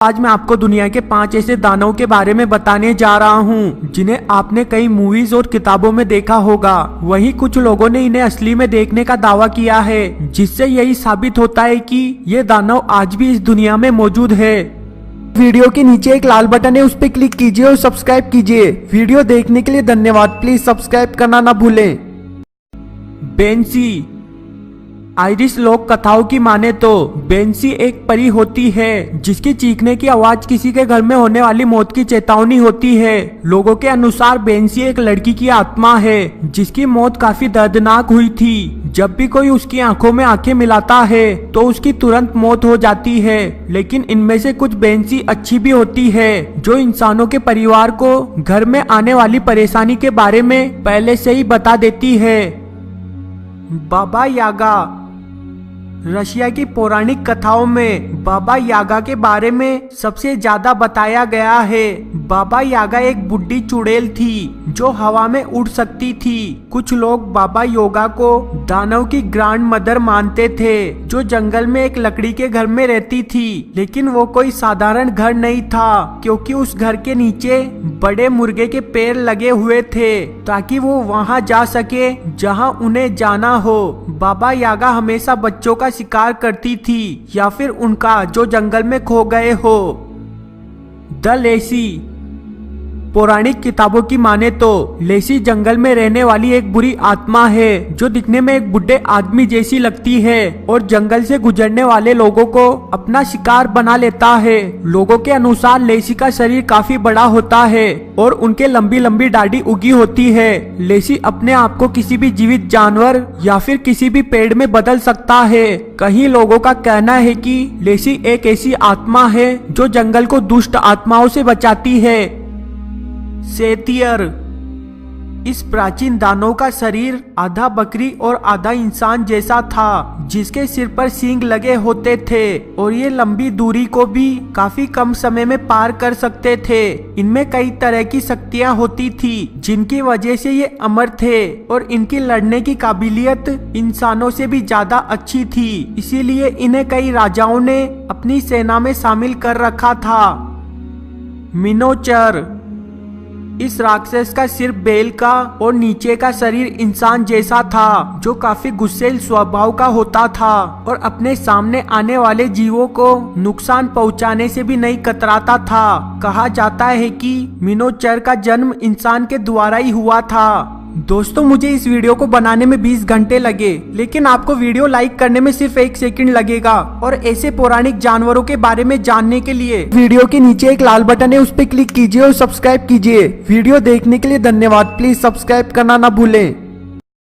आज मैं आपको दुनिया के 5 ऐसे दानव के बारे में बताने जा रहा हूँ जिन्हें आपने कई मूवीज और किताबों में देखा होगा। वहीं कुछ लोगों ने इन्हें असली में देखने का दावा किया है, जिससे यही साबित होता है कि ये दानव आज भी इस दुनिया में मौजूद है। वीडियो के नीचे एक लाल बटन है, उस पर क्लिक कीजिए और सब्सक्राइब कीजिए। वीडियो देखने के लिए धन्यवाद। प्लीज सब्सक्राइब करना ना भूलें। बेंसी। आयरिश लोक कथाओं की माने तो बेंसी एक परी होती है जिसकी चीखने की आवाज किसी के घर में होने वाली मौत की चेतावनी होती है। लोगों के अनुसार बेंसी एक लड़की की आत्मा है जिसकी मौत काफी दर्दनाक हुई थी। जब भी कोई उसकी आंखों में आंखें मिलाता है तो उसकी तुरंत मौत हो जाती है। लेकिन इनमें से कुछ बेंसी अच्छी भी होती है जो इंसानों के परिवार को घर में आने वाली परेशानी के बारे में पहले से ही बता देती है। बाबा यागा। रशिया की पौराणिक कथाओं में बाबा यागा के बारे में सबसे ज्यादा बताया गया है। बाबा यागा एक बुढ़ी चुड़ैल थी जो हवा में उड़ सकती थी। कुछ लोग बाबा योगा को दानव की ग्रैंड मदर मानते थे जो जंगल में एक लकड़ी के घर में रहती थी। लेकिन वो कोई साधारण घर नहीं था, क्योंकि उस घर के नीचे बड़े मुर्गे के पैर लगे हुए थे ताकि वो वहां जा सके जहां उन्हें जाना हो। बाबा यागा हमेशा बच्चों का शिकार करती थी या फिर उनका जो जंगल में खो गए हो। द लेसी। पौराणिक किताबों की माने तो लेसी जंगल में रहने वाली एक बुरी आत्मा है जो दिखने में एक बुढ़े आदमी जैसी लगती है और जंगल से गुजरने वाले लोगों को अपना शिकार बना लेता है। लोगों के अनुसार लेसी का शरीर काफी बड़ा होता है और उनके लंबी लंबी दाढ़ी उगी होती है। लेसी अपने आप को किसी भी जीवित जानवर या फिर किसी भी पेड़ में बदल सकता है। कई लोगों का कहना है कि लेसी एक ऐसी आत्मा है जो जंगल को दुष्ट आत्माओं से बचाती है। सेतियर। इस प्राचीन दानव का शरीर आधा बकरी और आधा इंसान जैसा था जिसके सिर पर सींग लगे होते थे और ये लंबी दूरी को भी काफी कम समय में पार कर सकते थे। इनमें कई तरह की शक्तियां होती थी जिनकी वजह से ये अमर थे और इनकी लड़ने की काबिलियत इंसानों से भी ज्यादा अच्छी थी। इसीलिए इन्हें कई राजाओं ने अपनी सेना में शामिल कर रखा था। मिनोचर। इस राक्षस का सिर बैल का और नीचे का शरीर इंसान जैसा था जो काफी गुस्सैल स्वभाव का होता था और अपने सामने आने वाले जीवों को नुकसान पहुंचाने से भी नहीं कतराता था। कहा जाता है कि मिनोचर का जन्म इंसान के द्वारा ही हुआ था। दोस्तों, मुझे इस वीडियो को बनाने में 20 घंटे लगे, लेकिन आपको वीडियो लाइक करने में सिर्फ 1 सेकंड लगेगा। और ऐसे पौराणिक जानवरों के बारे में जानने के लिए वीडियो के नीचे एक लाल बटन है, उस पर क्लिक कीजिए और सब्सक्राइब कीजिए। वीडियो देखने के लिए धन्यवाद। प्लीज सब्सक्राइब करना ना भूलें।